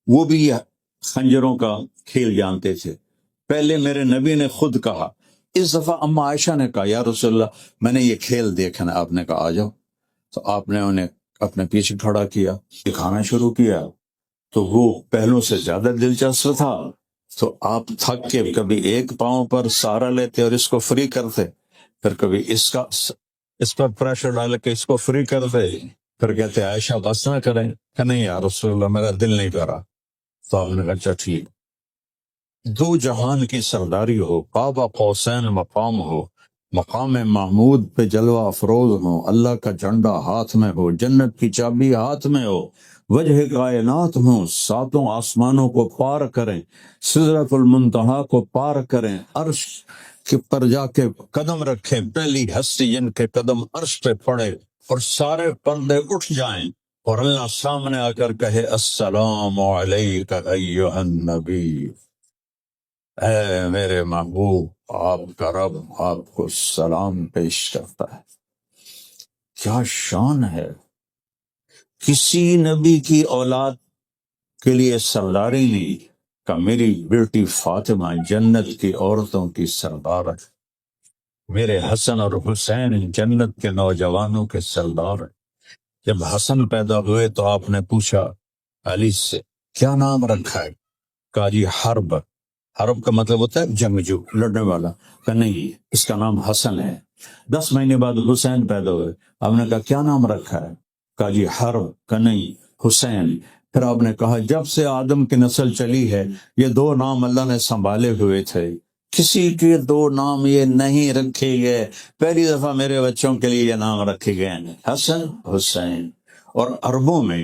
وہ بھی خنجروں کا کھیل جانتے تھے. پہلے میرے نبی نے خود کہا. اس دفعہ اما عائشہ نے کہا یا رسول اللہ میں نے یہ کھیل دیکھنا. آپ نے کہا آ جاؤ. تو آپ نے انہیں اپنے پیچھے کھڑا کیا, دکھانا شروع کیا. تو وہ پہلوں سے زیادہ دلچسپ تھا. تو آپ تھک کے کبھی ایک پاؤں پر سہارا لیتے اور اس کو فری کرتے, پھر کبھی اس پر پریشر ڈال کے اس کو فری کرتے, پھر کہتے عائشہ بس نہ کریں. کہ نہیں یا رسول اللہ میرا دل نہیں کرا. تو آپ نے کہا اچھا ٹھیک. دو جہان کی سرداری ہو, قاب قوسین مقام ہو, مقام محمود پہ جلوہ افروز ہو, اللہ کا جھنڈا ہاتھ میں ہو, جنت کی چابی ہاتھ میں ہو, وجہ کائنات ہوں, ساتوں آسمانوں کو پار کریں, سدرۃ المنتہا کو پار کریں, عرش کے پر جا کے قدم رکھیں, پہلی ہستی جن کے قدم عرش پہ پڑے اور سارے پردے اٹھ جائیں اور اللہ سامنے آ کر کہے السلام علیک ایھا النبی. اے میرے محبوب, آپ کا رب آپ کو سلام پیش کرتا ہے. کیا شان ہے. کسی نبی کی اولاد کے لیے سرداری نہیں کہ میری بیٹی فاطمہ جنت کی عورتوں کی سردار ہے, میرے حسن اور حسین جنت کے نوجوانوں کے سردار ہیں. جب حسن پیدا ہوئے تو آپ نے پوچھا علی سے کیا نام رکھا ہے؟ کہا جی حرب. حرب کا مطلب ہوتا ہے جنگجو, لڑنے والا. کہ نہیں اس کا نام حسن ہے. 10 مہینے بعد حسین پیدا ہوئے. آپ نے کہا کیا نام رکھا ہے؟ کہا جی حرب. کہ نہیں حسین. پھر آپ نے کہا جب سے آدم کی نسل چلی ہے یہ 2 نام اللہ نے سنبھالے ہوئے تھے, کسی کے 2 نام یہ نہیں رکھے گئے. پہلی دفعہ میرے بچوں کے لیے یہ نام رکھے گئے ہیں حسن حسین. اور عربوں میں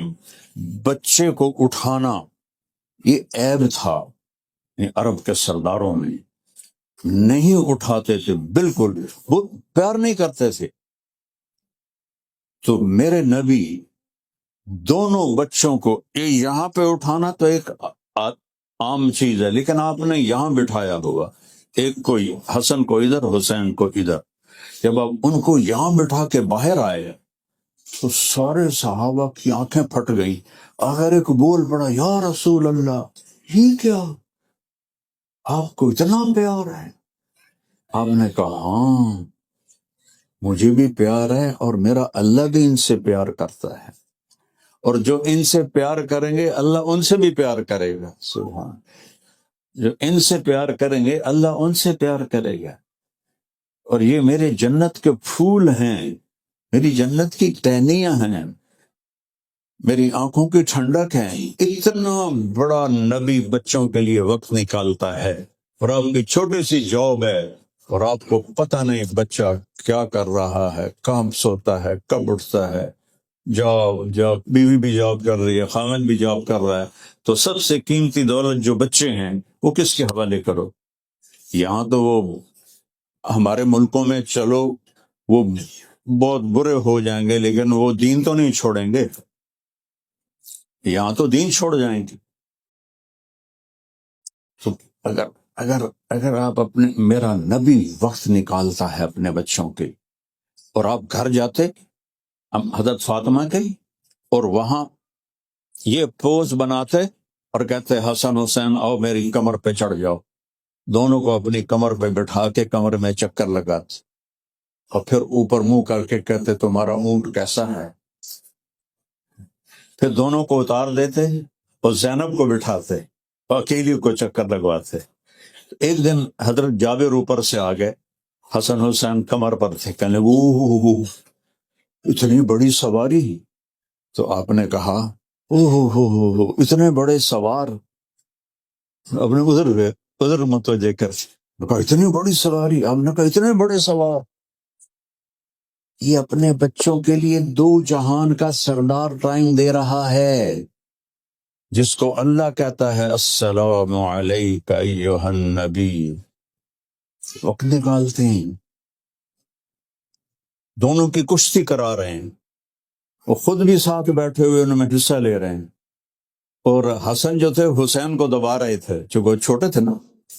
بچے کو اٹھانا یہ عیب تھا. عرب کے سرداروں میں نہیں اٹھاتے تھے, بالکل وہ پیار نہیں کرتے تھے. تو میرے نبی دونوں بچوں کو یہاں پہ اٹھانا تو ایک عام چیز ہے, لیکن آپ نے یہاں بٹھایا ہوگا, ایک کو حسن کو ادھر حسین کو ادھر. جب آپ ان کو یہاں بٹھا کے باہر آئے تو سارے صحابہ کی آنکھیں پھٹ گئی. آخر ایک بول پڑا یا رسول اللہ یہ کیا, آپ کو اتنا پیار ہے؟ آپ نے کہا ہاں مجھے بھی پیار ہے اور میرا اللہ بھی ان سے پیار کرتا ہے, اور جو ان سے پیار کریں گے اللہ ان سے بھی پیار کرے گا. سبحان. جو ان سے پیار کریں گے اللہ ان سے پیار کرے گا. اور یہ میرے جنت کے پھول ہیں, میری جنت کی ٹہنیاں ہیں, میری آنکھوں کی ٹھنڈک ہے. اتنا بڑا نبی بچوں کے لیے وقت نکالتا ہے, اور آپ کی چھوٹی سی جاب ہے اور آپ کو پتہ نہیں بچہ کیا کر رہا ہے, کہاں سوتا ہے, کب اٹھتا ہے. جاب بیوی بھی جاب کر رہی ہے, خاوند بھی جاب کر رہا ہے. تو سب سے قیمتی دولت جو بچے ہیں وہ کس کے حوالے کرو. یہاں تو وہ ہمارے ملکوں میں چلو وہ بہت برے ہو جائیں گے لیکن وہ دین تو نہیں چھوڑیں گے. یہاں تو دین چھوڑ جائیں گے. تو اگر آپ اپنے, میرا نبی وقت نکالتا ہے اپنے بچوں کے, اور آپ گھر جاتے حضرت فاطمہ کے اور وہاں یہ پوز بناتے اور کہتے حسن حسین آؤ میری کمر پہ چڑھ جاؤ, دونوں کو اپنی کمر پہ بٹھا کے کمر میں چکر لگاتے اور پھر اوپر منہ کر کے کہتے تمہارا اونٹ کیسا ہے. پھر دونوں کو اتار دیتے اور زینب کو بٹھاتے اور اکیلی کو چکر لگواتے. ایک دن حضرت جابر اوپر سے آ گئے, حسن حسین کمر پر تھے, کہنے اوہ اتنی بڑی سواری. تو آپ نے کہا اوہ اتنے بڑے سوار, اپنے ادھر متوجہ کر کہا اتنی بڑی سواری. آپ نے کہا اتنے بڑے سوار. یہ اپنے بچوں کے لیے 2 جہان کا سردار ٹائم دے رہا ہے, جس کو اللہ کہتا ہے السلام علیک ایھا النبی. وقت نکالتے ہیں, دونوں کی کشتی کرا رہے ہیں, وہ خود بھی ساتھ بیٹھے ہوئے ان میں حصہ لے رہے ہیں. اور حسن جو تھے حسین کو دبا رہے تھے, چونکہ وہ چھوٹے تھے نا,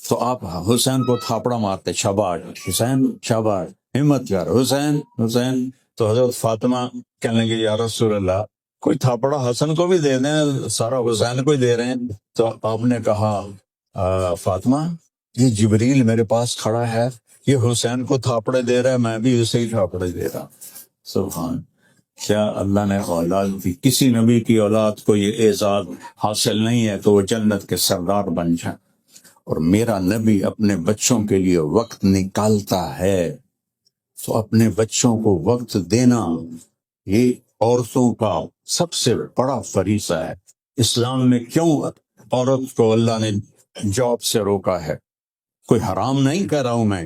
تو آپ حسین کو تھاپڑا مارتے, شاباش حسین شاباش, ہمت کر حسین حسین. تو حضرت فاطمہ کہنے لگی یا رسول اللہ کوئی تھاپڑا حسن کو بھی دے دیں، سارا حسین کو ہی دے رہے ہیں۔ تو آپ نے کہا فاطمہ یہ جبریل میرے پاس کھڑا ہے، یہ حسین کو تھاپڑے دے رہا ہے، میں بھی اسے ہی تھاپڑے دے رہا۔ سبحان، کیا اللہ نے اولاد دی؟ کسی نبی کی اولاد کو یہ اعزاز حاصل نہیں ہے کہ وہ جنت کے سردار بن جائیں، اور میرا نبی اپنے بچوں کے لیے وقت نکالتا ہے۔ تو اپنے بچوں کو وقت دینا یہ عورتوں کا سب سے بڑا فریضہ ہے۔ اسلام میں کیوں عورت کو اللہ نے جاب سے روکا ہے؟ کوئی حرام نہیں کہہ رہا ہوں میں،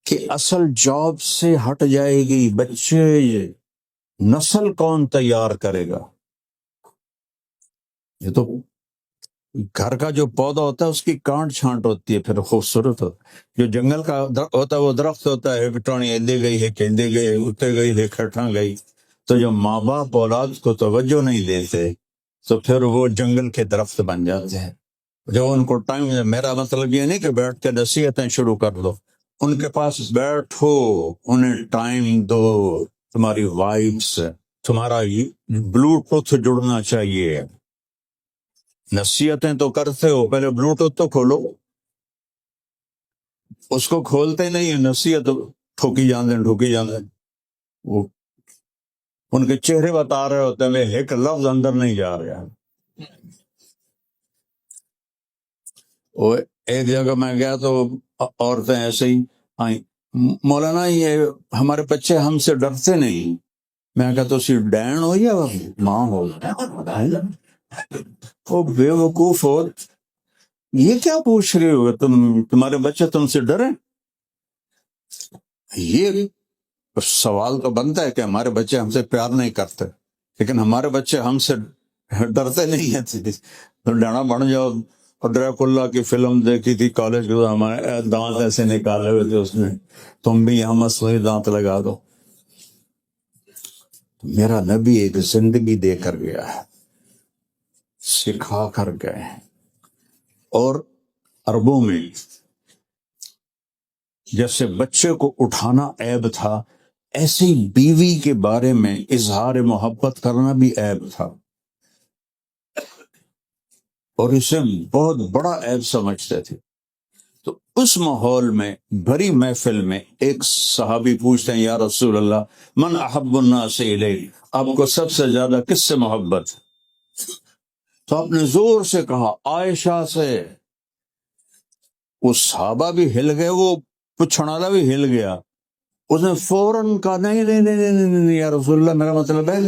کہ اصل جاب سے ہٹ جائے گی، بچے نسل کون تیار کرے گا؟ یہ تو گھر کا جو پودا ہوتا ہے اس کی کانٹ چھانٹ ہوتی ہے، پھر خوبصورت ہوتا ہے۔ جو جنگل کا ہوتا ہے وہ درخت ہوتا ہے، پٹانی ایدے گئی ہے، کہندے گئے، اتے گئی ہے، کھٹاں گئی۔ تو جو ماں باپ اولاد کو توجہ نہیں دیتے تو پھر وہ جنگل کے درخت بن جاتے ہیں۔ جب ان کو ٹائم، میرا مطلب یہ نہیں کہ بیٹھ کے نصیحتیں شروع کر دو، ان کے پاس بیٹھو، انہیں ٹائم دو۔ تمہاری وائبس، تمہارا بلوٹوتھ جڑنا چاہیے۔ نصیحتیں تو کرتے ہو، پہلے بلوٹوتھ تو کھولو۔ اس کو کھولتے نہیں، نصیحت ٹھوکی جاندے ٹھوکی جاندے۔ وہ ان کے چہرے بتا رہے ہوتے ہیں، ایک لفظ اندر نہیں جا رہا۔ وہ ایک جگہ میں گیا تو عورتیں ایسے ہی آئیں، مولانا یہ ہمارے بچے ہم سے ڈرتے نہیں۔ میں کہا تو اسی ڈین ہو یا ماں ہو؟ وہ بے وقوف ہو، یہ کیا پوچھ رہے ہو؟ تمہارے بچے تم سے ڈرے؟ یہ سوال تو بنتا ہے کہ ہمارے بچے ہم سے پیار نہیں کرتے، لیکن ہمارے بچے ہم سے ڈرتے نہیں ہیں۔ تو ڈانا بن جاؤ۔ اور ڈریکولا کی فلم دیکھی تھی کالج کے، ہمارے دانت ایسے نکالے ہوئے تھے اس میں، تم بھی یہاں مصنوعی دانت لگا دو۔ میرا نبی ایک زندگی دے کر گیا ہے، سکھا کر گئے ہیں۔ اور عربوں میں جیسے بچے کو اٹھانا عیب تھا، ایسے ہی بیوی کے بارے میں اظہار محبت کرنا بھی عیب تھا، اور اسے بہت بڑا عیب سمجھتے تھے۔ تو اس ماحول میں، بھری محفل میں، ایک صحابی پوچھتے ہیں یا رسول اللہ من احب الناس الیک، آپ کو سب سے زیادہ کس سے محبت؟ تو آپ نے زور سے کہا عائشہ سے۔ وہ صحابہ بھی ہل گئے، وہ پوچھنے والا بھی ہل گیا۔ اس نے فوراً کہا نہیں نہیں نہیں نہیں نہیں یا رسول اللہ، میرا مطلب ہے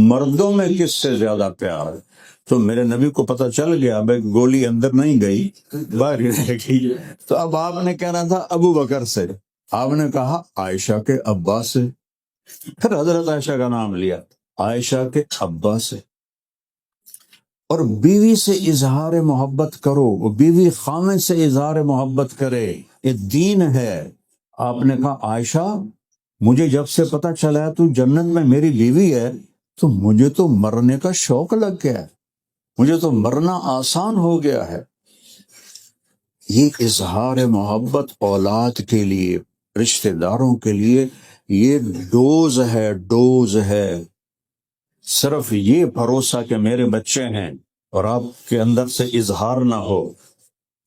مردوں میں کس سے زیادہ پیار ہے؟ تو میرے نبی کو پتہ چل گیا بھائی گولی اندر نہیں گئی، باہر ہی رہ گئی۔ تو اب آپ نے کہنا تھا ابو بکر سے، آپ نے کہا عائشہ کے ابا سے، پھر حضرت عائشہ کا نام لیا، عائشہ کے ابا سے۔ اور بیوی سے اظہار محبت کرو، وہ بیوی خامد سے اظہار محبت کرے، یہ دین ہے۔ آپ نے کہا عائشہ مجھے جب سے پتہ چلا ہے تو جنت میں میری بیوی ہے تو مجھے تو مرنے کا شوق لگ گیا ہے، مجھے تو مرنا آسان ہو گیا ہے۔ یہ اظہار محبت اولاد کے لیے، رشتہ داروں کے لیے یہ ڈوز ہے، ڈوز ہے۔ صرف یہ بھروسہ کہ میرے بچے ہیں اور آپ کے اندر سے اظہار نہ ہو،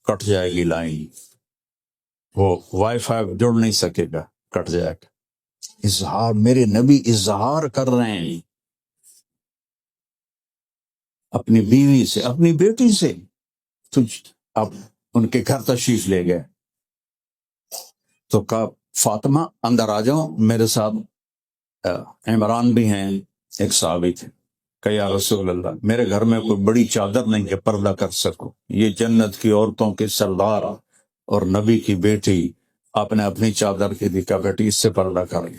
کٹ جائے گی لائن، وہ وائی فائی جڑ نہیں سکے گا، کٹ جائے گا۔ اظہار، میرے نبی اظہار کر رہے ہیں اپنی بیوی سے، اپنی بیٹی سے۔ تو اب ان کے گھر تشریف لے گئے تو کہا فاطمہ اندر آ جاؤ میرے ساتھ۔ عمران بھی ہیں، ایک صحابی تھے، کہ یا رسول اللہ میرے گھر میں کوئی بڑی چادر نہیں کہ پردہ کر سکو، یہ جنت کی عورتوں کے سردار اور نبی کی بیٹی، آپ نے اپنی چادر کی دی، کہا بیٹی اس سے پردہ کر لی۔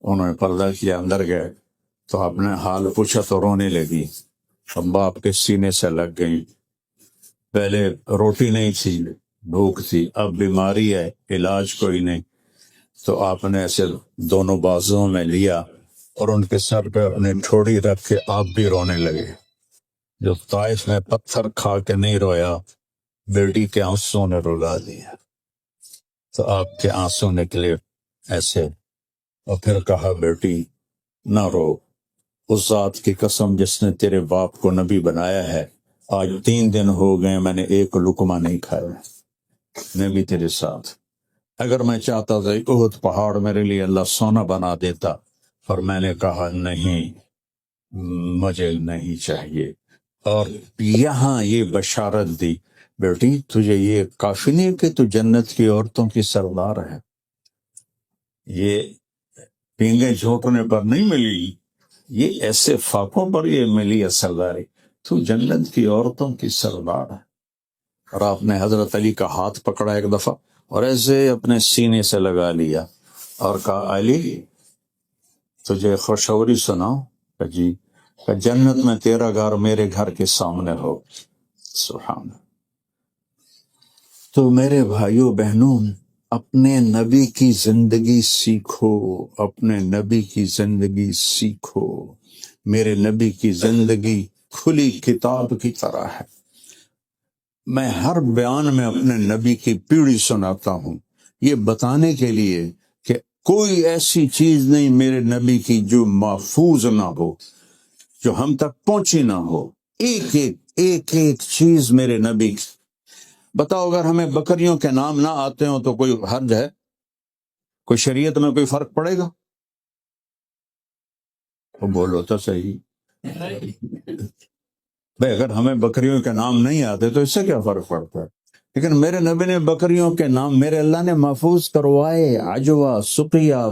انہوں نے پردہ کیا، اندر گئے تو آپ نے حال پوچھا تو رونے لگی، ابا آپ کے سینے سے لگ گئی۔ پہلے روٹی نہیں تھی، بھوک تھی، اب بیماری ہے، علاج کوئی نہیں۔ تو آپ نے ایسے دونوں بازوؤں میں لیا اور ان کے سر پہ اپنے ٹھوڑی رکھ کے آپ بھی رونے لگے۔ جو طائف میں پتھر کھا کے نہیں رویا، بیٹی کے آنسوں نے رلا دیا۔ تو آپ کے آنسوں نکلے ایسے، اور پھر کہا بیٹی نہ رو، اس ذات کی قسم جس نے تیرے باپ کو نبی بنایا ہے، آج 3 دن ہو گئے میں نے ایک لقمہ نہیں کھایا، میں بھی تیرے ساتھ۔ اگر میں چاہتا تھا احد پہاڑ میرے لیے اللہ سونا بنا دیتا، اور میں نے کہا نہیں، مجھے نہیں چاہیے۔ اور یہاں یہ بشارت دی، بیٹی تجھے یہ کافی نہیں کہ تو جنت کی عورتوں کی سردار ہے، یہ پینگے جھونکنے پر نہیں ملی، یہ ایسے فاقوں پر یہ ملی ہے سرداری، تو جنت کی عورتوں کی سردار ہے۔ اور آپ نے حضرت علی کا ہاتھ پکڑا ایک دفعہ اور ایسے اپنے سینے سے لگا لیا اور کہا علی تجھے خوشخبری سناؤ؟ کہ جی، کہ جنت میں تیرا گھر میرے گھر کے سامنے ہو۔ سبحان اللہ۔ تو میرے بھائیوں بہنوں، اپنے نبی کی زندگی سیکھو، اپنے نبی کی زندگی سیکھو۔ میرے نبی کی زندگی کھلی کتاب کی طرح ہے۔ میں ہر بیان میں اپنے نبی کی پیڑھی سناتا ہوں، یہ بتانے کے لیے کہ کوئی ایسی چیز نہیں میرے نبی کی جو محفوظ نہ ہو، جو ہم تک پہنچی نہ ہو۔ ایک ایک چیز میرے نبی کی۔ بتاؤ اگر ہمیں بکریوں کے نام نہ آتے ہوں تو کوئی حرج ہے؟ کوئی شریعت میں کوئی فرق پڑے گا؟ تو بولو تو صحیح بھائی، اگر ہمیں بکریوں کے نام نہیں آتے تو اس سے کیا فرق پڑتا ہے؟ لیکن میرے نبی نے بکریوں کے نام میرے اللہ نے محفوظ کروائے۔ عجوہ، سقیہ،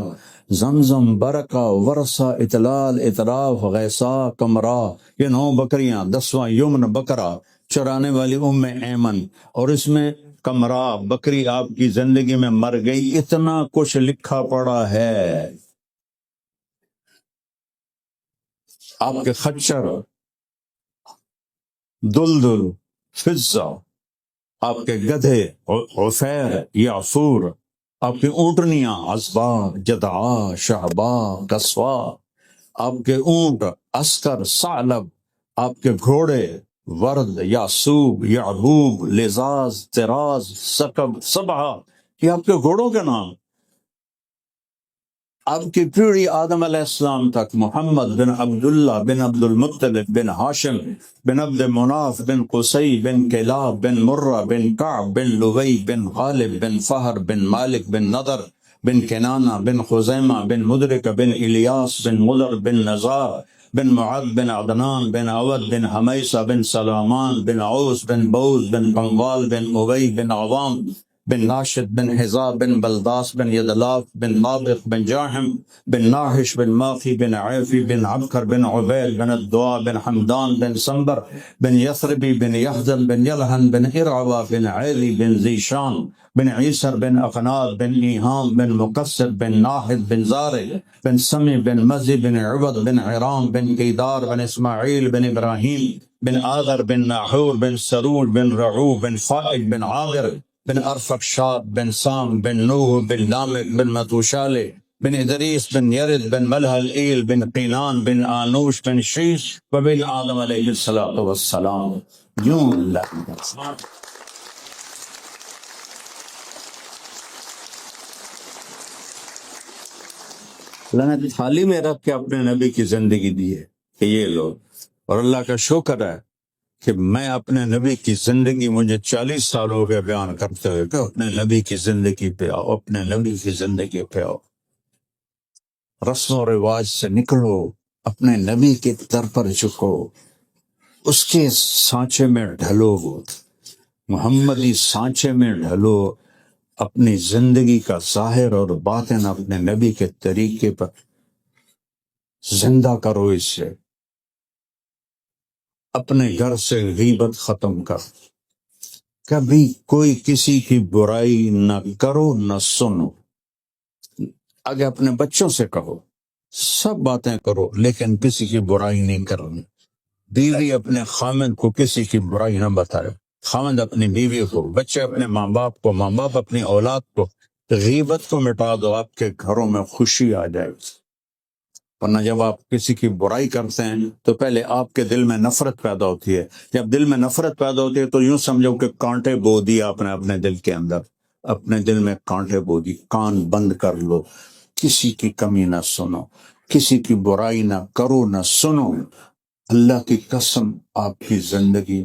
زمزم، برکہ، ورثہ، اطلال، اطراف، غیثا، کمرا، یہ 9 بکریاں، 10واں یمن بکرا چرانے والی ام ایمن، اور اس میں کمرا بکری آپ کی زندگی میں مر گئی، اتنا کچھ لکھا پڑا ہے۔ آپ کے خچر، دلدل، فضہ، آپ کے گدھے عفیر، یعفور، آپ کی اونٹنیاں عصبا، جدعا، شہبا، قصوا، آپ کے اونٹ عسکر، ثعلب، آپ کے گھوڑے ورد، یعصوب، یعبوب، لزاز، تراز، سکب، سبعہ، یہ آپ کے گھوڑوں کے نام۔ آپ کی پیڑھی آدم علیہ السلام تک، محمد بن عبداللہ بن عبد المطلب بن ہاشم بن عبد مناف بن قصی بن کلاب بن مرہ بن کعب بن لوی بن غالب بن فہر بن مالک بن نضر بن کنانہ بن خزیمہ بن مدرک بن الیاس بن مضر بن نزار بن معد بن عدنان بن عود بن حمیسہ بن سلامان بن عوس بن بوز بن قنوال بن ابی بن عوام بن ناشد بن حزاب بن بلداس بن یدلاف بن نابق بن جاحم بن ناحش بن ماخی بن عیفی بن عبکر بن عبید بن الدعاء بن حمدان بن سنبر بن یثربی بن یحزن بن یلحن بن ارعوہ بن عیلی بن زیشان بن عیسر بن اقناد بن ایہام بن مقصد بن ناحد بن زارع بن سمی بن مزی بن عبد بن عرام بن قیدار بن اسماعیل بن ابراہیم بن آذر بن ناحور بن سرور بن رعو بن فائق بن عاغر بن ارفقشاد بن سام بن نوح بن لامک بن متوشالے بن ادریس بن یرد بن ملحل ایل بن قینان بن آنوش بن شیش وبن آدم علیہ الصلوۃ والسلام۔ یوں اللہ اللہ نے تھالی میں رکھ کے اپنے نبی کی زندگی دی ہے کہ یہ لوگ، اور اللہ کا شکر ہے کہ میں اپنے نبی کی زندگی، مجھے 40 سال ہو گئے بیان کرتے ہوئے کہ اپنے نبی کی زندگی پہ آؤ، اپنے نبی کی زندگی پہ آؤ، رسم و رواج سے نکلو، اپنے نبی کی در پر جھکو، اس کے سانچے میں ڈھلو، محمدی سانچے میں ڈھلو، اپنی زندگی کا ظاہر اور باطن اپنے نبی کے طریقے پر زندہ کرو، اس سے اپنے گھر سے غیبت ختم کر، کبھی کوئی کسی کی برائی نہ کرو نہ سنو، آگے اپنے بچوں سے کہو، سب باتیں کرو لیکن کسی کی برائی نہیں کرنی، بیوی اپنے خامد کو کسی کی برائی نہ بتائے، خامد اپنی بیوی کو، بچے اپنے ماں باپ کو، ماں باپ اپنی اولاد کو، غیبت کو مٹا دو، آپ کے گھروں میں خوشی آ جائے۔ ورنہ جب آپ کسی کی برائی کرتے ہیں تو پہلے آپ کے دل میں نفرت پیدا ہوتی ہے، جب دل میں نفرت پیدا ہوتی ہے تو یوں سمجھو کہ کانٹے بو دیے آپ نے اپنے دل کے اندر، اپنے دل میں کانٹے بو دی، کان بند کر لو، کسی کی کمی نہ سنو، کسی کی برائی نہ کرو نہ سنو. اللہ کی قسم آپ کی زندگی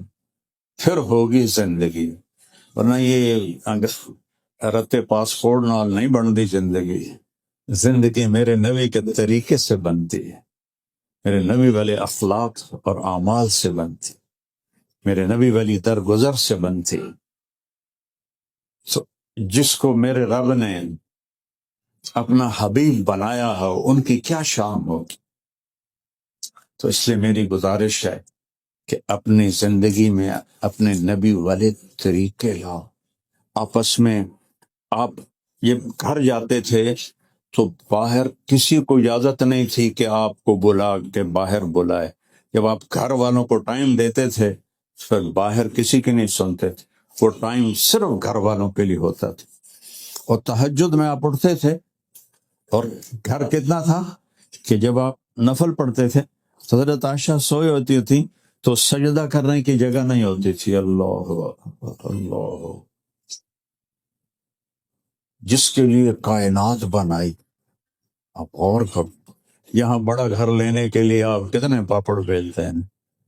پھر ہوگی زندگی. ورنہ یہ رتے پاسپورٹ نال نہیں بنتی زندگی. زندگی میرے نبی کے طریقے سے بنتی ہے، میرے نبی والے اخلاق اور اعمال سے بنتی، میرے نبی والی درگزر سے بنتی. جس کو میرے رب نے اپنا حبیب بنایا ہو ان کی کیا شان ہوگی. تو اس لیے میری گزارش ہے کہ اپنی زندگی میں اپنے نبی والے طریقے لاؤ. آپس میں آپ یہ گھر جاتے تھے تو باہر کسی کو اجازت نہیں تھی کہ آپ کو بلا کے باہر بلائے. جب آپ گھر والوں کو ٹائم دیتے تھے پھر باہر کسی کی نہیں سنتے تھے. وہ ٹائم صرف گھر والوں کے لیے ہوتا تھا. اور تہجد میں آپ اٹھتے تھے اور گھر کتنا تھا کہ جب آپ نفل پڑھتے تھے تو حضرت عائشہ سوئی ہوتی تھی تو سجدہ کرنے کی جگہ نہیں ہوتی تھی. اللہ اکبر، اللہ. جس کے لیے کائنات بنائی. آپ اور یہاں بڑا گھر لینے کے لیے آپ کتنے پاپڑ بیلتے ہیں.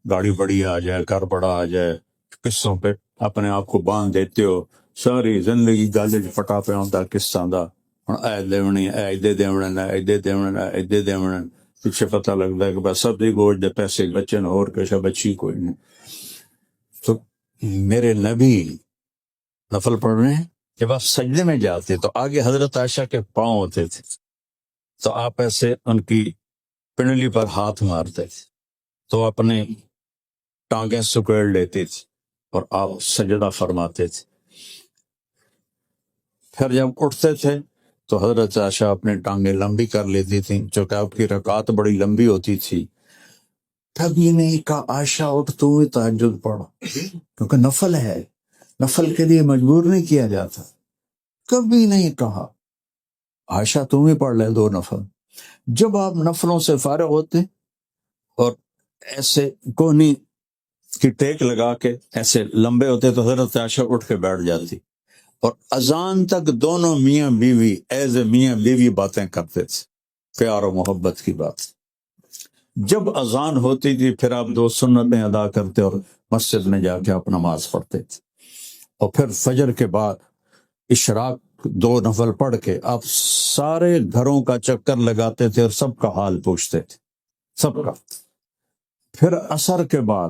گاڑی بڑی آ جائے، گھر بڑا آ جائے، قصوں پہ اپنے آپ کو باندھ دیتے ہو. ساری زندگی گالے پٹا پہ آتا قصہ دا. اے دیونی اے ایدے دیونے ایدے دیونے ایدے دیونے. پیچھے پتہ لگتا ہے کہ بس سب دی گوشت دے پیسے بچے نے اور کچھ بچی کوئی نہیں. تو میرے نبی نفل پڑھنے جب آپ سجدے میں جاتے تو آگے حضرت عائشہ کے پاؤں ہوتے تھے تو آپ ایسے ان کی پنڈلی پر ہاتھ مارتے تھے تو اپنے ٹانگیں سکیڑ لیتے تھے اور آپ سجدہ فرماتے تھے. پھر جب اٹھتے تھے تو حضرت عائشہ اپنے ٹانگیں لمبی کر لیتی تھیں چونکہ آپ کی رکعت بڑی لمبی ہوتی تھی. کبھی نہیں کہا عائشہ اٹھ تو بھی تہجد پڑھ، کیونکہ نفل ہے، نفل کے لیے مجبور نہیں کیا جاتا. کبھی نہیں کہا عائشہ تم ہی پڑھ لے 2 نفل. جب آپ نفلوں سے فارغ ہوتے اور ایسے کوہنی کی ٹیک لگا کے ایسے لمبے ہوتے تو حضرت عائشہ اٹھ کے بیٹھ جاتی اور اذان تک دونوں میاں بیوی ایز اے میاں بیوی باتیں کرتے تھے، پیار و محبت کی بات. جب اذان ہوتی تھی پھر آپ 2 سنتیں ادا کرتے اور مسجد میں جا کے آپ نماز پڑھتے تھے. اور پھر فجر کے بعد اشراق 2 نفل پڑھ کے آپ سارے گھروں کا چکر لگاتے تھے اور سب کا حال پوچھتے تھے، سب کا. پھر عصر کے بعد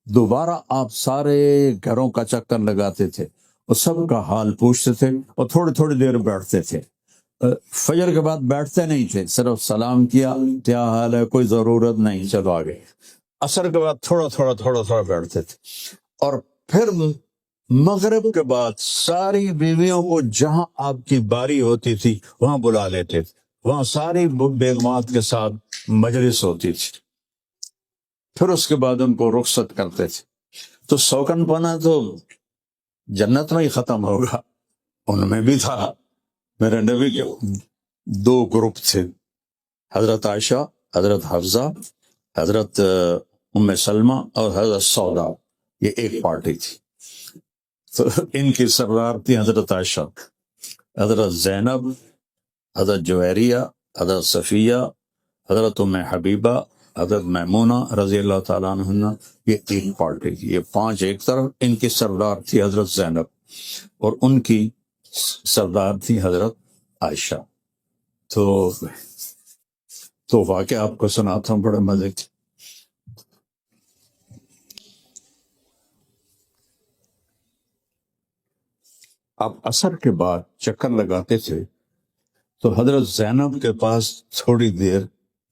دوبارہ آپ سارے گھروں کا چکر لگاتے تھے اور سب کا حال پوچھتے تھے اور تھوڑی تھوڑی دیر بیٹھتے تھے. فجر کے بعد بیٹھتے نہیں تھے، صرف سلام کیا، کیا حال ہے، کوئی ضرورت نہیں، چلو آگے. عصر کے بعد تھوڑا تھوڑا بیٹھتے تھے. اور پھر مغرب کے بعد ساری بیویوں کو جہاں آپ کی باری ہوتی تھی وہاں بلا لیتے تھے، وہاں ساری بیگمات کے ساتھ مجلس ہوتی تھی. پھر اس کے بعد ان کو رخصت کرتے تھے. تو سوکن پنا تو جنت میں ہی ختم ہوگا، ان میں بھی تھا. میرے نبی کے 2 گروپ تھے، حضرت عائشہ، حضرت حفصہ، حضرت ام سلمہ اور حضرت سودا. یہ ایک پارٹی تھی. تو ان کی سردار تھی حضرت عائشہ، حضرت زینب، حضرت جویریہ، حضرت صفیہ، حضرت ام حبیبہ، حضرت میمونہ رضی اللہ تعالیٰ عنہ. یہ 3 پارٹی تھی، یہ 5 ایک طرف. ان کی سردار تھی حضرت زینب اور ان کی سردار تھی حضرت عائشہ. تو واقعہ آپ کو سناتا ہوں، بڑے مزے کی. آپ عصر کے بعد چکر لگاتے تھے تو حضرت زینب کے پاس تھوڑی دیر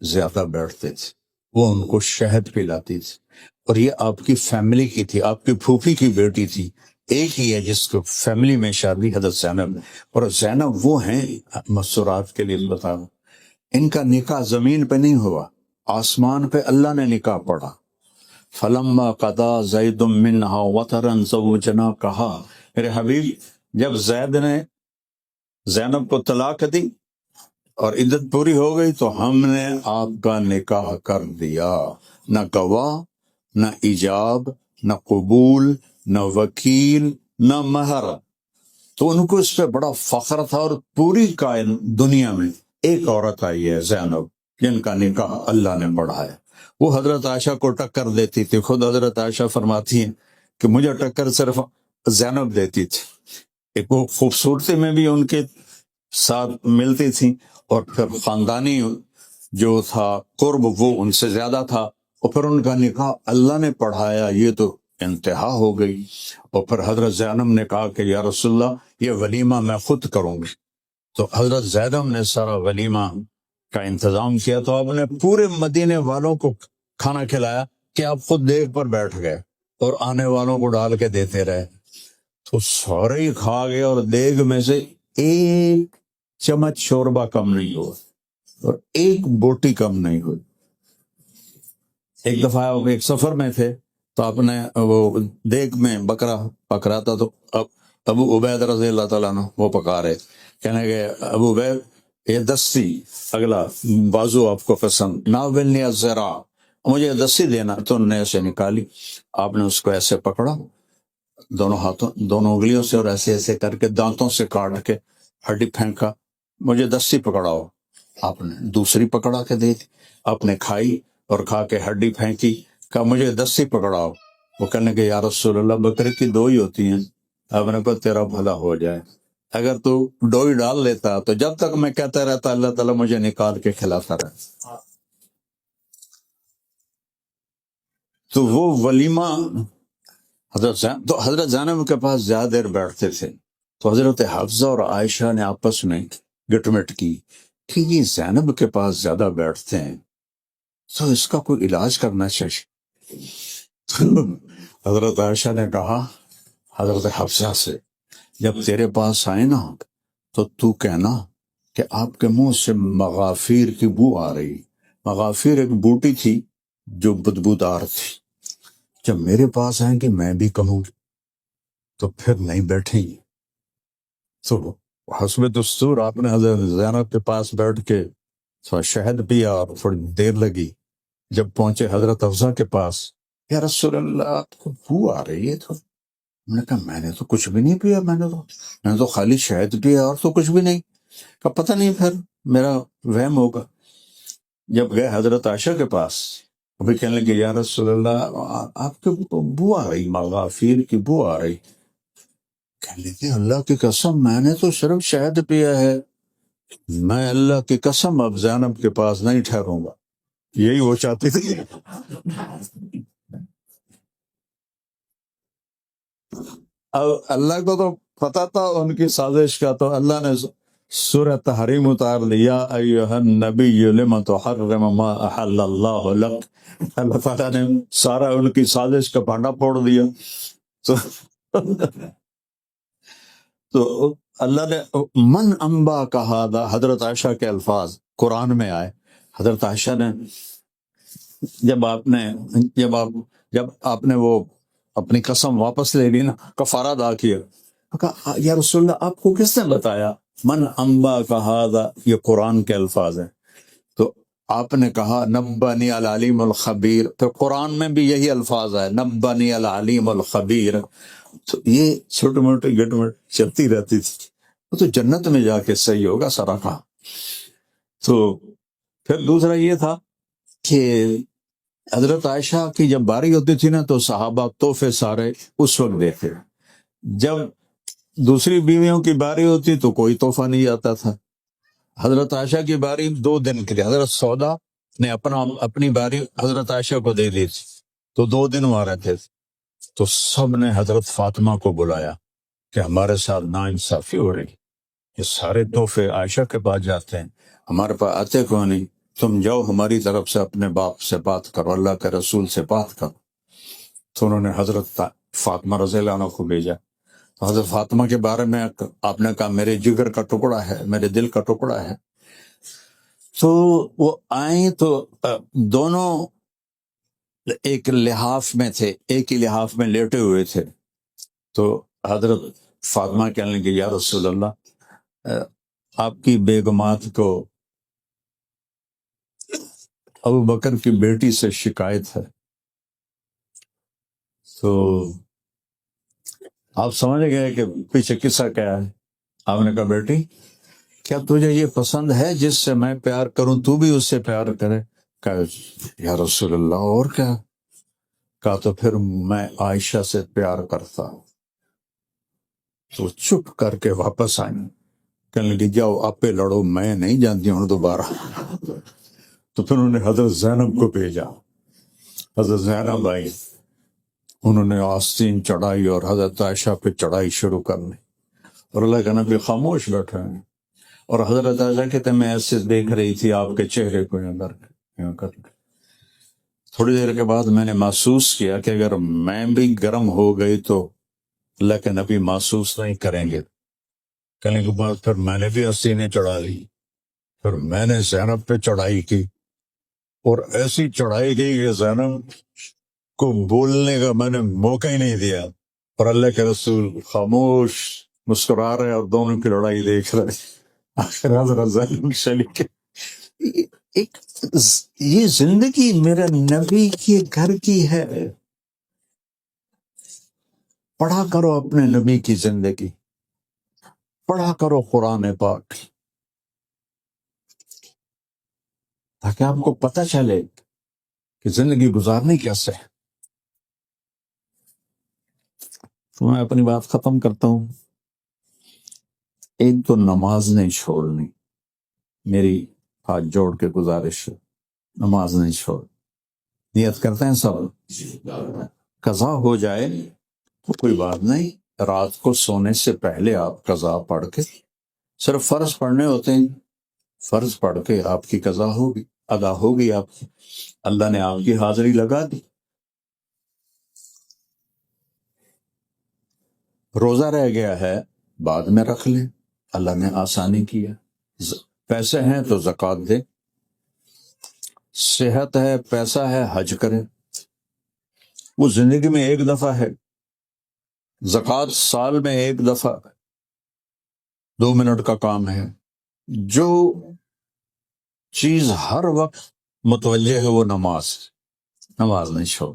زیادہ بیٹھتے تھے، وہ ان کو شہد پلاتی تھی. اور یہ آپ کی فیملی کی تھی، آپ کی پھوپھی کی بیٹی تھی. ایک ہی ہے جس کو فیملی میں شادی حضرت زینب. اور زینب وہ ہیں، مسورات کے لیے بتا دوں، ان کا نکاح زمین پہ نہیں ہوا، آسمان پہ اللہ نے نکاح پڑھا. فلما قضا زید منہا وطرا زوجناکہا. میرے حبیب جب زید نے زینب کو طلاق دی اور عدت پوری ہو گئی تو ہم نے آپ کا نکاح کر دیا. نہ گواہ، نہ ایجاب، نہ قبول، نہ وکیل، نہ مہر. تو ان کو اس پہ بڑا فخر تھا. اور پوری دنیا میں ایک عورت آئی ہے زینب، جن کا نکاح اللہ نے پڑھایا. وہ حضرت عائشہ کو ٹکر دیتی تھی. خود حضرت عائشہ فرماتی ہیں کہ مجھے ٹکر صرف زینب دیتی تھی. ایک وہ خوبصورتی میں بھی ان کے ساتھ ملتی تھی، اور پھر خاندانی جو تھا قرب وہ ان سے زیادہ تھا، اور پھر ان کا نکاح اللہ نے پڑھایا. یہ تو انتہا ہو گئی. اور پھر حضرت زینب نے کہا کہ یا رسول اللہ یہ ولیمہ میں خود کروں گی. تو حضرت زینب نے سارا ولیمہ کا انتظام کیا. تو آپ نے پورے مدینے والوں کو کھانا کھلایا کہ آپ خود دیگ پر بیٹھ گئے اور آنے والوں کو ڈال کے دیتے رہے. تو سارے ہی کھا گئے، اور دیگ میں سے ایک چمچ شوربہ کم نہیں ہوا اور ایک بوٹی کم نہیں ہوئی. ایک دفعہ ایک سفر میں تھے تو آپ نے وہ دیگ میں بکرا پک رہا تھا، تو ابو عبید رضی اللہ تعالیٰ عنہ وہ پکا رہے، کہنے کہ ابو عبید یہ دستی اگلا بازو آپ کو پسند، ناولنی الذرا، مجھے دستی دینا. تو انہوں نے ایسے نکالی، آپ نے اس کو ایسے پکڑا دونوں ہاتھوں دونوں انگلیوں سے، اور ایسے ایسے کر کے دانتوں سے کاٹ کے ہڈی پھینکا. مجھے دستی پکڑاؤ. آپ نے دوسری پکڑا کے دے دی. آپ نے کھائی اور کھا کے ہڈی پھینکی. کہا مجھے دستی پکڑاؤ. وہ کہنے کہ یا رسول اللہ بکرے کی دو ہی ہوتی ہیں. آپ نے کہا تیرا بھلا ہو جائے، اگر تو ڈوئی ڈال لیتا تو جب تک میں کہتا رہتا اللہ تعالیٰ مجھے نکال کے کھلاتا رہتا. تو وہ ولیمہ تو حضرت زینب کے پاس زیادہ دیر بیٹھتے تھے. تو حضرت حفصہ اور عائشہ نے آپس میں گٹمٹ کی کہ یہ زینب کے پاس زیادہ بیٹھتے ہیں تو اس کا کوئی علاج کرنا چاہیے. تو حضرت عائشہ نے کہا حضرت حفصہ سے جب تیرے پاس آئے نا تو کہنا کہ آپ کے منہ سے مغافیر کی بو آ رہی. مغافیر ایک بوٹی تھی جو بدبودار تھی. جب میرے پاس آئیں گے میں بھی کہوں گی تو پھر نہیں بیٹھیں گی. تو حسب دستور آپ نے حضرت زینب کے پاس بیٹھ کے تھوڑا شہد پیا اور تھوڑی دیر لگی. جب پہنچے حضرت حفصہ کے پاس، یا رسول اللہ آپ کو بو آ رہی ہے. تو میں نے کہا میں نے تو کچھ بھی نہیں پیا، میں نے تو خالی شہد پیا اور تو کچھ بھی نہیں. کہا پتہ نہیں پھر میرا وہم ہوگا. جب گئے حضرت عائشہ کے پاس ابھی کہنے لگے یا رسول اللہ آپ کے بو آ رہی، مغافیر کی بو آ رہی. کہنے لگے اللہ کی قسم میں نے تو صرف شہد پیا ہے، میں اللہ کی قسم اب زینب کے پاس نہیں ٹھہروں گا. یہی وہ چاہتی تھی. اب اللہ کو تو پتا تھا ان کی سازش کا، تو اللہ نے سورہ تحریم اتار لیا ایھا النبی لم تحرم ما احل اللہ لک. اللہ تعالیٰ نے سارا ان کی سازش کا پانڈا پھوڑ دیا. تو اللہ نے من انبا کہا تھا. حضرت عائشہ کے الفاظ قرآن میں آئے. حضرت عائشہ نے جب آپ نے وہ اپنی قسم واپس لے لی نا، کفارہ ادا کیا، کہا یا رسول اللہ آپ کو کس نے بتایا؟ من انبا کہا تھا، یہ قرآن کے الفاظ ہیں. تو آپ نے کہا نبانی العلیم الخبیر. پھر قرآن میں بھی یہی الفاظ ہے نبانی العلیم الخبیر. تو یہ چھوٹی موٹی گٹ مٹ چلتی رہتی تھی. وہ تو جنت میں جا کے صحیح ہوگا سارا کہا. تو پھر دوسرا یہ تھا کہ حضرت عائشہ کی جب باری ہوتی تھی نا تو صحابہ تحفے سارے اس وقت دیتے. جب دوسری بیویوں کی باری ہوتی تو کوئی تحفہ نہیں آتا تھا. حضرت عائشہ کی باری 2 دن کے لیے، حضرت سودا نے اپنی باری حضرت عائشہ کو دے دی تھی تو 2 دن وہاں رہتے تھے. تو سب نے حضرت فاطمہ کو بلایا کہ ہمارے ساتھ ناانصافی ہو رہی، یہ سارے تحفے عائشہ کے پاس جاتے ہیں، ہمارے پاس آتے کیوں نہیں؟ تم جاؤ ہماری طرف سے اپنے باپ سے بات کرو، اللہ کے رسول سے بات کرو. تو انہوں نے حضرت فاطمہ رضی اللہ عنہ کو بھیجا. تو حضرت فاطمہ کے بارے میں آپ نے کہا میرے جگر کا ٹکڑا ہے، میرے دل کا ٹکڑا ہے. تو وہ آئیں تو دونوں ایک لحاف میں تھے، ایک ہی لحاف میں لیٹے ہوئے تھے. تو حضرت فاطمہ کہنے لگی یا رسول اللہ آپ کی بیگمات کو ابو بکر کی بیٹی سے شکایت ہے. تو آپ سمجھ گئے کہ پیچھے قصہ کیا ہے. آپ نے کہا بیٹی کیا تجھے یہ پسند ہے جس سے میں پیار کروں تو بھی اس سے پیار کرے؟ کہا یا رسول اللہ اور کیا؟ کہا تو پھر میں عائشہ سے پیار کرتا. تو چپ کر کے واپس آئیں. کہنے لگی جاؤ آپے لڑو، میں نہیں جانتی ہوں دوبارہ. تو پھر انہوں نے حضرت زینب کو بھیجا. حضرت زینب آئی، انہوں نے آستین چڑھائی اور حضرت عائشہ پہ چڑھائی شروع کر لی، اور اللہ کا نبی خاموش بیٹھے ہیں. اور حضرت عائشہ کہتے ہیں میں ایسے دیکھ رہی تھی آپ کے چہرے کو یہاں کر کے. تھوڑی دیر کے بعد میں نے محسوس کیا کہ اگر میں بھی گرم ہو گئی تو اللہ کے نبی محسوس نہیں کریں گے. کہنے کے بعد پھر میں نے بھی آستینیں چڑھا لی، پھر میں نے زینب پہ چڑھائی کی، اور ایسی چڑھائی کی کہ زینب کو بولنے کا میں نے موقع ہی نہیں دیا، اور اللہ کے رسول خاموش مسکرا رہے اور دونوں کی لڑائی دیکھ رہے. آخر حضرت زینب چلی گئی. ایک یہ زندگی میرے نبی کے گھر کی ہے. پڑھا کرو اپنے نبی کی زندگی، پڑھا کرو قرآن پاک، تاکہ آپ کو پتہ چلے کہ زندگی گزارنی کیسے. تو میں اپنی بات ختم کرتا ہوں. ایک تو نماز نہیں چھوڑنی، میری ہاتھ جوڑ کے گزارش ہے، نماز نہیں چھوڑ. نیت کرتے ہیں سب، قضا ہو جائے تو کوئی بات نہیں، رات کو سونے سے پہلے آپ قضا پڑھ کے، صرف فرض پڑھنے ہوتے ہیں، فرض پڑھ کے آپ کی قضا ہوگی، ادا ہوگی آپ کی، اللہ نے آپ کی حاضری لگا دی. روزہ رہ گیا ہے بعد میں رکھ لیں، اللہ نے آسانی کی ہے. پیسے ہیں تو زکوٰۃ دیں، صحت ہے، پیسہ ہے، حج کریں. وہ زندگی میں ایک دفعہ ہے، زکوٰۃ سال میں ایک دفعہ، 2 منٹ کا کام ہے. جو چیز ہر وقت متوجہ ہے وہ نماز نہیں چھوڑ.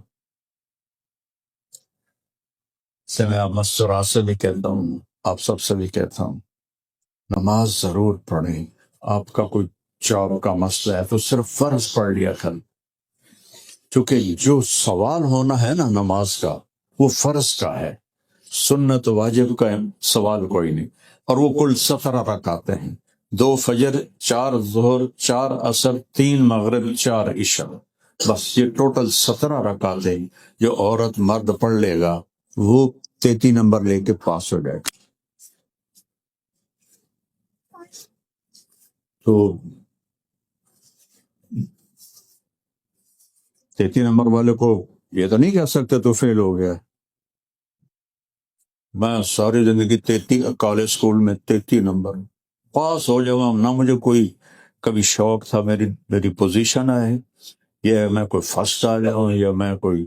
سے میں آپ مسرات سے بھی کہتا ہوں، آپ سب سے بھی کہتا ہوں، نماز ضرور پڑھیں. آپ کا کوئی جاب کا مسئلہ ہے تو صرف فرض پڑھ لیا کر، کیونکہ جو سوال ہونا ہے نا نماز کا وہ فرض کا ہے، سنت واجب کا سوال کوئی نہیں. اور وہ کل 17 رکعتیں ہیں، 2 فجر، 4 ظہر، 4 عصر، 3 مغرب، 4 عشاء. بس یہ ٹوٹل 17 رکعتیں جو عورت مرد پڑھ لے گا وہ 33 نمبر لے کے پاس ہو جائے گا. تو 33 نمبر والے کو یہ تو نہیں کہہ سکتے تو فیل ہو گیا. میں ساری زندگی 33 کالج اسکول میں 33 نمبر پاس ہو جاؤں نہ. مجھے کوئی کبھی شوق تھا میری پوزیشن ہے یہ میں کوئی فرسٹ آ جاؤں یا میں کوئی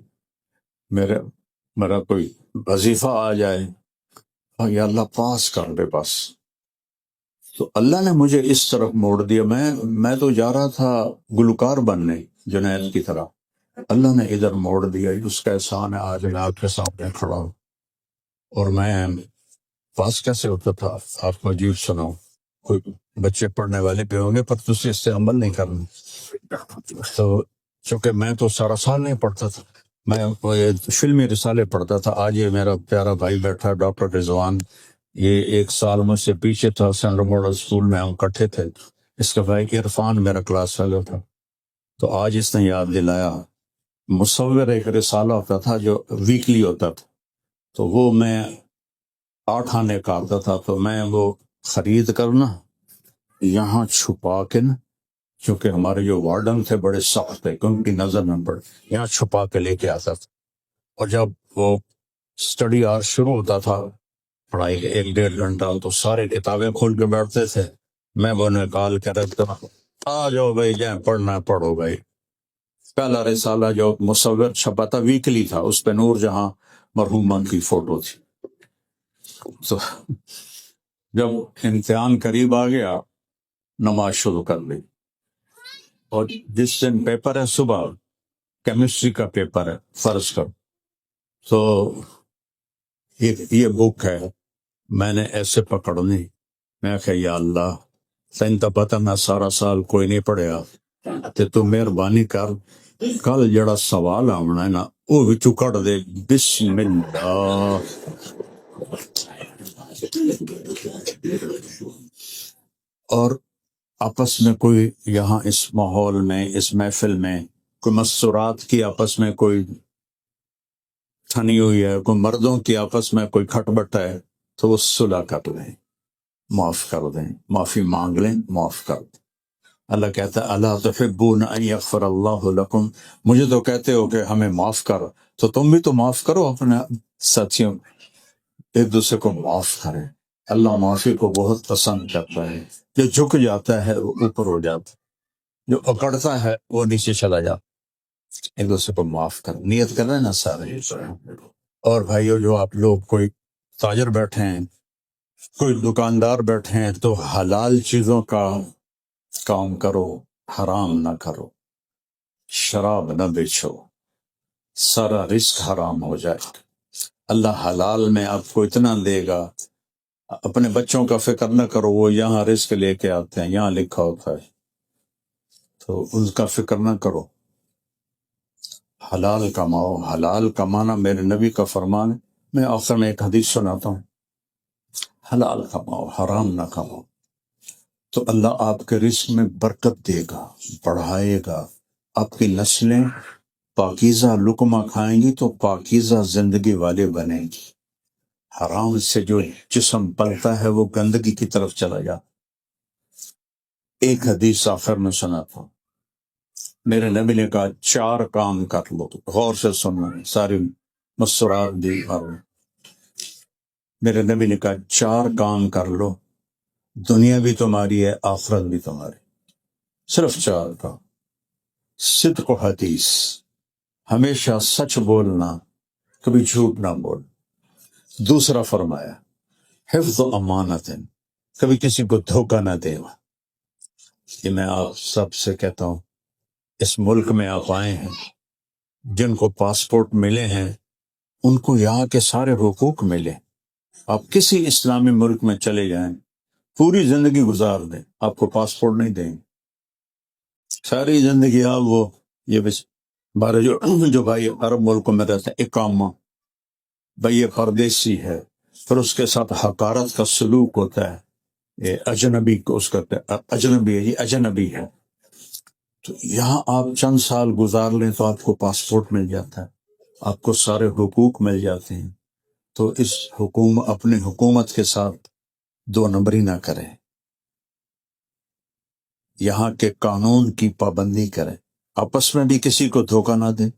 میرا کوئی وظیفہ آ جائے، یا اللہ پاس کر دے بس. تو اللہ نے مجھے اس طرف موڑ دیا. میں تو جا رہا تھا گلوکار بننے جنید کی طرح، اللہ نے ادھر موڑ دیا. اس کا احسان ہے آج میں آپ کے سامنے کھڑا ہوں. اور میں پاس کیسے ہوتا تھا آپ کو عجیب سناؤں، کوئی بچے پڑھنے والے پہ ہوں گے پر تجھے اس سے عمل نہیں کرنا. تو چونکہ میں تو سارا سال نہیں پڑھتا تھا، میں فلمی رسالے پڑھتا تھا. آج یہ میرا پیارا بھائی بیٹھا ڈاکٹر رضوان، یہ 1 سال مجھ سے پیچھے تھا، سینٹرل ماڈل اسکول میں ہم کٹھے تھے. اس کا بھائی عرفان میرا کلاس فیلو تھا. تو آج اس نے یاد دلایا، مصور ایک رسالہ ہوتا تھا جو ویکلی ہوتا تھا، تو وہ میں 8 آنے کا آتا تھا، تو میں وہ خرید کرنا یہاں چھپا کے نا، کیونکہ ہمارے جو وارڈن تھے بڑے سخت تھے کہ ان کی نظر نہ پڑے، یہاں چھپا کے لے کے آتا تھا. اور جب وہ اسٹڈی آور شروع ہوتا تھا، پڑھائی 1-1.5 گھنٹہ، تو سارے کتابیں کھول کے بیٹھتے تھے. میں وہ نکال کے رکھتا، آ جاؤ بھائی جائیں پڑھنا پڑھو بھائی. پہلا رسالہ جو مصور چھپا تھا ویکلی تھا، اس پہ نور جہاں مرحومہ کی فوٹو تھی. تو جب امتحان قریب آ گیا نماز شروع کر لی. اور جس دن پیپر ہے صبح کیمسٹری کا پیپر ہے فرض کر، تو یہ بک ہے میں نے ایسے پکڑنی. میں کہا یا اللہ سینتا پتہ میں سارا سال کوئی نہیں پڑھیا تے تو مہربانی کر کل جڑا سوال آنا ہے نا وہ وچوں کٹ دے بسم اللہ. اور آپس میں کوئی یہاں اس ماحول میں اس محفل میں کوئی مستورات کی آپس میں کوئی ٹھنی ہوئی ہے، کوئی مردوں کی آپس میں کوئی کھٹ بٹ ہے تو وہ صلح کر لیں، معاف کر دیں، معافی مانگ لیں، معاف کر دیں. اللہ کہتا ہے الا تحبون ان یغفر اللہ لکم، مجھے تو کہتے ہو کہ ہمیں معاف کر، تو تم بھی تو معاف کرو اپنے ساتھیوں، ایک دوسرے کو معاف کریں. اللہ معافی کو بہت پسند کرتا ہے. جو جھک جاتا ہے وہ اوپر ہو جاتا ہے، جو اکڑتا ہے وہ نیچے چلا جاتا. ایک دوسرے کو معاف کر، نیت کر رہے ہیں نا سارے. اور بھائیو جو آپ لوگ کوئی تاجر بیٹھے ہیں، کوئی دکاندار بیٹھے ہیں، تو حلال چیزوں کا کام کرو، حرام نہ کرو. شراب نہ بیچو، سارا رزق حرام ہو جائے. اللہ حلال میں آپ کو اتنا دے گا. اپنے بچوں کا فکر نہ کرو، وہ یہاں رزق لے کے آتے ہیں، یہاں لکھا ہوتا ہے، تو ان کا فکر نہ کرو. حلال کماؤ. حلال کمانا میرے نبی کا فرمان ہے. میں آخر میں ایک حدیث سناتا ہوں، حلال کماؤ، حرام نہ کماؤ، تو اللہ آپ کے رزق میں برکت دے گا، بڑھائے گا. آپ کی نسلیں پاکیزہ لقمہ کھائیں گی تو پاکیزہ زندگی والے بنیں گی. حرام سے جو جسم پلتا ہے وہ گندگی کی طرف چلا جاتا. ایک حدیث آخر میں سناتا ہوں. میرے نبی نے کہا 4 کام کر لو. غور سے سننا، ساری مسرات بھی. اور میرے نبی نے کہا 4 کام کر لو، دنیا بھی تمہاری ہے، آخرت بھی تمہاری. صرف 4 کام. صدق و حدیث، ہمیشہ سچ بولنا، کبھی جھوٹ نہ بول. دوسرا فرمایا حفظ و امانت، کبھی کسی کو دھوکہ نہ دے. یہ میں آپ سب سے کہتا ہوں، اس ملک میں آپ آئے ہیں، جن کو پاسپورٹ ملے ہیں ان کو یہاں کے سارے حقوق ملے. آپ کسی اسلامی ملک میں چلے جائیں، پوری زندگی گزار دیں، آپ کو پاسپورٹ نہیں دیں گے. ساری زندگی آپ وہ یہ بارے جو بھائی عرب ملکوں میں رہتے ہیں، اقامہ، بھائی یہ پردیسی ہے، پھر اس کے ساتھ حقارت کا سلوک ہوتا ہے. یہ اجنبی کو اس کہتے ہیں، اجنبی ہے، یہ اجنبی ہے. تو یہاں آپ چند سال گزار لیں تو آپ کو پاسپورٹ مل جاتا ہے، آپ کو سارے حقوق مل جاتے ہیں. تو اس اپنی حکومت کے ساتھ 2 نمبری نہ کریں. یہاں کے قانون کی پابندی کریں، آپس میں بھی کسی کو دھوکہ نہ دیں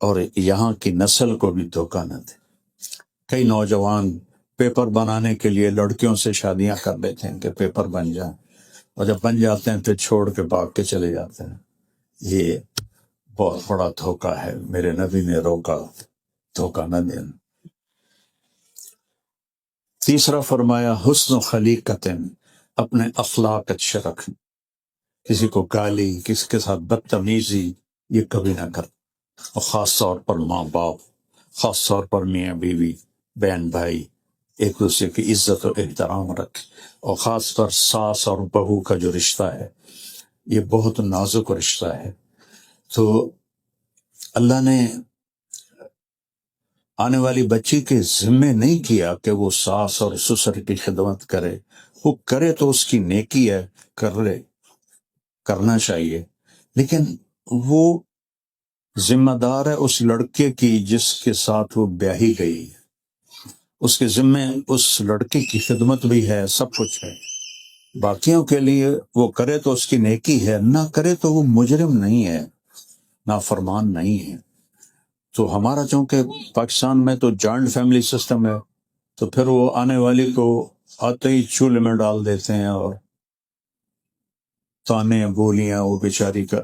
اور یہاں کی نسل کو بھی دھوکہ نہ دیں. کئی نوجوان پیپر بنانے کے لیے لڑکیوں سے شادیاں کر لیتے ہیں کہ پیپر بن جائیں، اور جب بن جاتے ہیں پھر چھوڑ کے بھاگ کے چلے جاتے ہیں. یہ بہت بڑا دھوکہ ہے. میرے نبی نے روکا، دھوکہ نہ دینا. تیسرا فرمایا حسن خلیقت، اپنے اخلاق اچھے رکھیں. کسی کو گالی، کسی کے ساتھ بدتمیزی یہ کبھی نہ کر. اور خاص طور پر ماں باپ، خاص طور پر میاں بیوی، بہن بھائی، ایک دوسرے کی عزت و احترام رکھ. اور خاص طور ساس اور بہو کا جو رشتہ ہے یہ بہت نازک رشتہ ہے. تو اللہ نے آنے والی بچی کے ذمے نہیں کیا کہ وہ ساس اور سسر کی خدمت کرے. وہ کرے تو اس کی نیکی ہے، کرنا چاہیے، لیکن وہ ذمہ دار ہے اس لڑکے کی جس کے ساتھ وہ بیاہی گئی. اس کے ذمے اس لڑکے کی خدمت بھی ہے، سب کچھ ہے. باقیوں کے لیے وہ کرے تو اس کی نیکی ہے، نہ کرے تو وہ مجرم نہیں ہے، نافرمان نہیں ہے. تو ہمارا چونکہ پاکستان میں تو جوائنٹ فیملی سسٹم ہے، تو پھر وہ آنے والی کو آتے ہی چولہے میں ڈال دیتے ہیں، اور تانے بولیاں، وہ بیچاری کا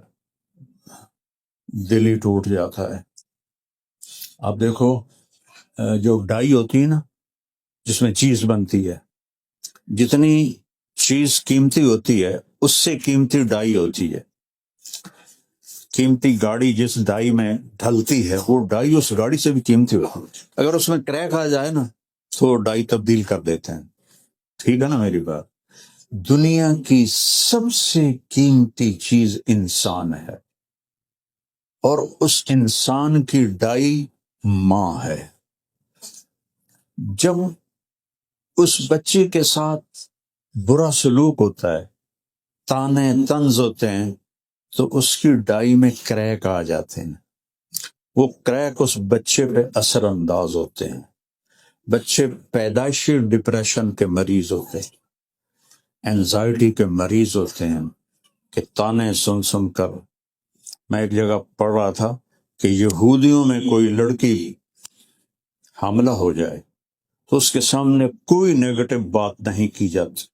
دل ہی ٹوٹ جاتا ہے. آپ دیکھو جو ڈائی ہوتی ہے نا، جس میں چیز بنتی ہے، جتنی چیز قیمتی ہوتی ہے اس سے قیمتی ڈائی ہوتی ہے. قیمتی گاڑی جس ڈائی میں ڈھلتی ہے وہ ڈائی اس گاڑی سے بھی قیمتی ہوتی ہے. اگر اس میں کریک آ جائے نا تو ڈائی تبدیل کر دیتے ہیں. ٹھیک ہے نا میری بات؟ دنیا کی سب سے قیمتی چیز انسان ہے، اور اس انسان کی ڈائی ماں ہے۔ جب اس بچے کے ساتھ برا سلوک ہوتا ہے، تانے طنز ہوتے ہیں، تو اس کی ڈائی میں کریک آ جاتے ہیں۔ وہ کریک اس بچے پہ اثر انداز ہوتے ہیں۔ بچے پیدائشی ڈپریشن کے مریض ہوتے ہیں، اینزائٹی کے مریض ہوتے ہیں کہ تانے سن سن کر۔ میں ایک جگہ پڑھ رہا تھا کہ یہودیوں میں کوئی لڑکی حاملہ ہو جائے تو اس کے سامنے کوئی نیگیٹو بات نہیں کی جاتی،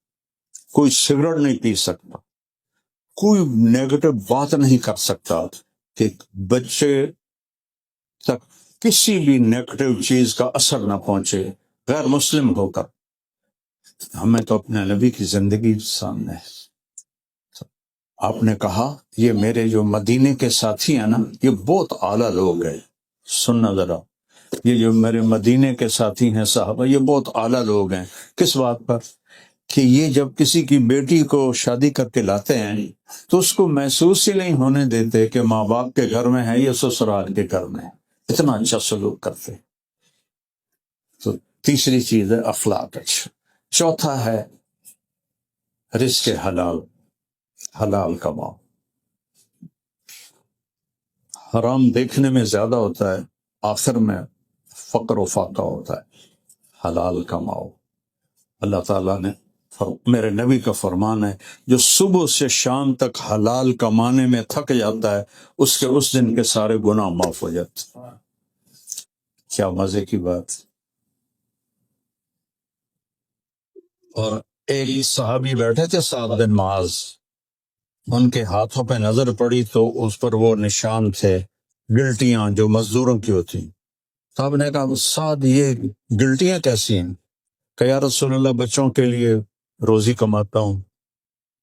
کوئی سگریٹ نہیں پی سکتا، کوئی نیگیٹو بات نہیں کر سکتا کہ بچے تک کسی بھی نیگیٹو چیز کا اثر نہ پہنچے، غیر مسلم ہو کر۔ ہمیں تو اپنے نبی کی زندگی سامنے ہے۔ آپ نے کہا یہ میرے جو مدینے کے ساتھی ہیں نا، یہ بہت اعلیٰ لوگ ہیں۔ سننا ذرا، یہ جو میرے مدینے کے ساتھی ہیں صاحبہ، یہ بہت اعلیٰ لوگ ہیں۔ کس بات پر؟ کہ یہ جب کسی کی بیٹی کو شادی کر کے لاتے ہیں تو اس کو محسوس ہی نہیں ہونے دیتے کہ ماں باپ کے گھر میں ہے یا سسرال کے گھر میں، اتنا اچھا سلوک کرتے۔ تو تیسری چیز ہے اخلاق اچھا۔ چوتھا ہے رزق حلال، حلال کماؤ۔ حرام دیکھنے میں زیادہ ہوتا ہے، آخر میں فقر و فاقہ ہوتا ہے۔ حلال کماؤ۔ اللہ تعالیٰ نے میرے نبی کا فرمان ہے، جو صبح سے شام تک حلال کمانے میں تھک جاتا ہے، اس دن کے سارے گناہ معاف ہو جاتے ہیں۔ کیا مزے کی بات۔ اور ایک صحابی بیٹھے تھے، سعد بن معاذ، ان کے ہاتھوں پہ نظر پڑی تو اس پر وہ نشان تھے، گلٹیاں جو مزدوروں کی ہوتی۔ صاحب نے کہا سعد یہ گلٹیاں کیسی ہیں؟ کہ یا رسول اللہ بچوں کے لیے روزی کماتا ہوں،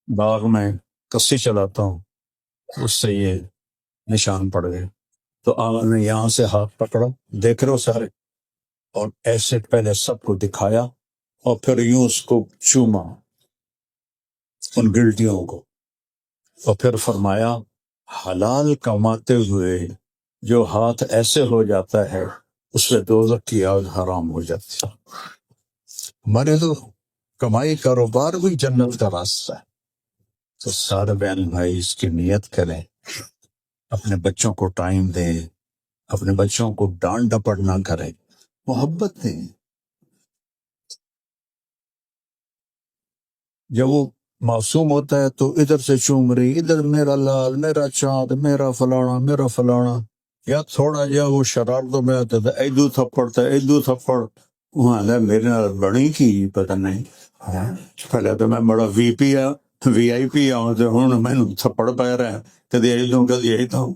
باغ میں کسی چلاتا ہوں، اس سے یہ نشان پڑ گئے۔ تو آپ نے یہاں سے ہاتھ پکڑا، دیکھ رہے ہو سارے، اور ایسے پہلے سب کو دکھایا اور پھر یوں اس کو چوما، ان گلٹیوں کو، اور پھر فرمایا حلال کماتے ہوئے جو ہاتھ ایسے ہو جاتا ہے اس سے دوزخ کی آگ حرام ہو جاتی ہے۔ ہمارے تو کمائی کاروبار بھی جنت کا راستہ ہے۔ تو سارے بہن بھائی اس کی نیت کریں، اپنے بچوں کو ٹائم دیں، اپنے بچوں کو ڈانٹ ڈپٹ نہ کریں، محبت دیں۔ جب وہ معصوم ہوتا ہے تو ادھر سے چوم رہی، ادھر میرا لال، میرا چاند، میرا فلانا، میرا فلانا، یا تھوڑا جا وہ شرارتوں میں آتا تھا، ایدو تھپڑ تھا، ایدو تھپڑ، وہاں میرے نال بڑی کی پتہ نہیں، پہلے تو میں بڑا وی آئی پی آؤں تو ہوں میں تھپڑ پہ رہا ہے، کدی ایدوں کدی ایدوں۔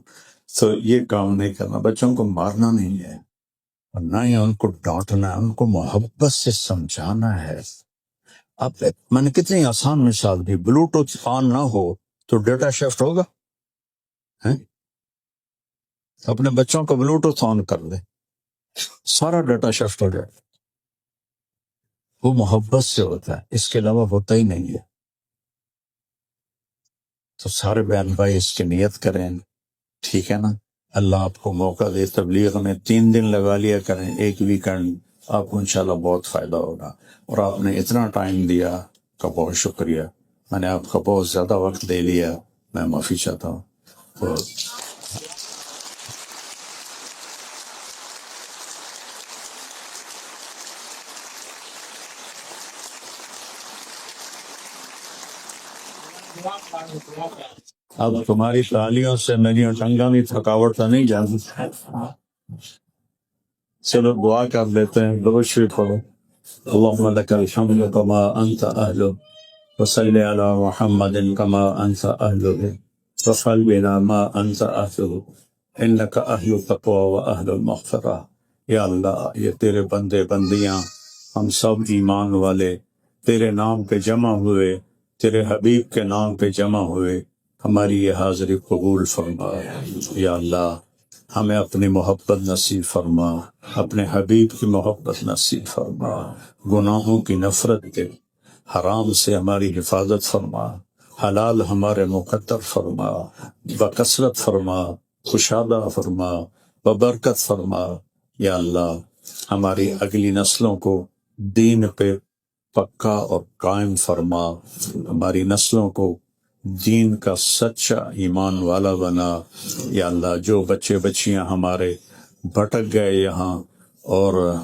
تو یہ کام نہیں کرنا، بچوں کو مارنا نہیں ہے، اور نہ ہی ان کو ڈانٹنا ہے، ان کو محبت سے سمجھانا ہے۔ اب میں نے کتنی آسان مثال دی، بلوٹوتھ آن نہ ہو تو ڈیٹا شفٹ ہوگا؟ اپنے بچوں کو بلوٹوتھ آن کر دے، سارا ڈیٹا شفٹ ہو جائے۔ وہ محبت سے ہوتا ہے، اس کے علاوہ ہوتا ہی نہیں ہے۔ تو سارے بہن بھائی اس کی نیت کریں، ٹھیک ہے نا؟ اللہ آپ کو موقع دے، تبلیغ میں 3 دن لگا لیا کریں، ایک ویکنڈ، آپ کو انشاءاللہ بہت فائدہ ہوگا۔ اور آپ نے اتنا ٹائم دیا کا بہت شکریہ، میں نے آپ کا بہت زیادہ وقت دے لیا، میں معافی چاہتا ہوں۔ تو اب تمہاری تالیوں سے میری ٹنگا بھی تھکاوٹ تو نہیں جاتی۔ چلو دعا کر لیتے ہیں، درود شریف پڑھو۔ اللهم لك الحمد كما انت اهله وصل على محمد كما انت اهله وفعل بنا ما انت اهله انك اهل التقوى واهل المغفرة۔ یا اللہ، یہ تیرے بندے بندیاں، ہم سب ایمان والے تیرے نام پہ جمع ہوئے، تیرے حبیب کے نام پہ جمع ہوئے، ہماری یہ حاضری قبول فرما۔ یا اللہ، ہمیں اپنی محبت نصیب فرما، اپنے حبیب کی محبت نصیب فرما، گناہوں کی نفرت دے، حرام سے ہماری حفاظت فرما، حلال ہمارے مقدر فرما، بکثرت فرما، کشادہ فرما، ببرکت فرما۔ یا اللہ ہماری اگلی نسلوں کو دین پہ پکا اور قائم فرما، ہماری نسلوں کو دین کا سچا ایمان والا بنا۔ یا اللہ جو بچے بچیاں ہمارے بھٹک گئے یہاں اور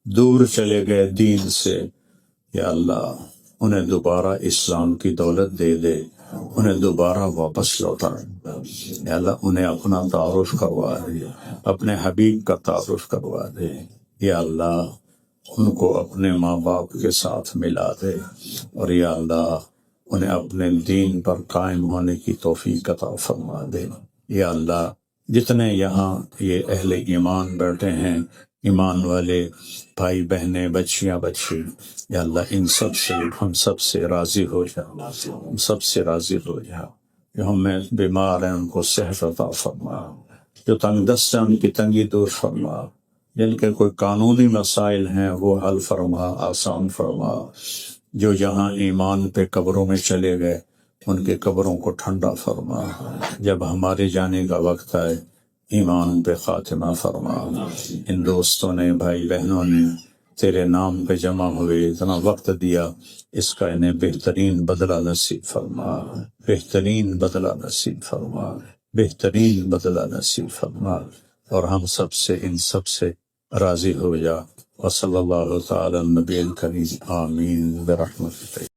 دور چلے گئے دین سے، یا اللہ انہیں دوبارہ اسلام کی دولت دے دے، انہیں دوبارہ واپس لوٹا۔ یا اللہ انہیں اپنا تعارف کروا دے، اپنے حبیب کا تعارف کروا دے۔ یا اللہ ان کو اپنے ماں باپ کے ساتھ ملا دے، اور یا اللہ انہیں اپنے دین پر قائم ہونے کی توفیق عطا فرما دے۔ یا اللہ جتنے یہاں یہ اہل ایمان بیٹھے ہیں، ایمان والے بھائی بہنیں، بچیاں بچے، یا اللہ ان سب سے ہم سب سے راضی ہو جا، ہم سب سے راضی ہو جا۔ جو ہمیں بیمار ہیں ان کو صحت عطا فرما، جو تنگ دست ہیں ان کی تنگی دور فرما، جن کے کوئی قانونی مسائل ہیں وہ حل فرما، آسان فرما۔ جو جہاں ایمان پہ قبروں میں چلے گئے ان کے قبروں کو ٹھنڈا فرما، جب ہمارے جانے کا وقت آئے ایمان پہ خاتمہ فرما۔ ان دوستوں نے، بھائی بہنوں نے تیرے نام پہ جمع ہوئے، اتنا وقت دیا، اس کا انہیں بہترین بدلہ نصیب فرما، بہترین بدلہ نصیب فرما، بہترین بدلہ نصیب فرما، اور ہم سب سے ان سب سے راضی ہو جا۔ وصلی اللہ تعالی النبی الکریم، آمین برحمتک۔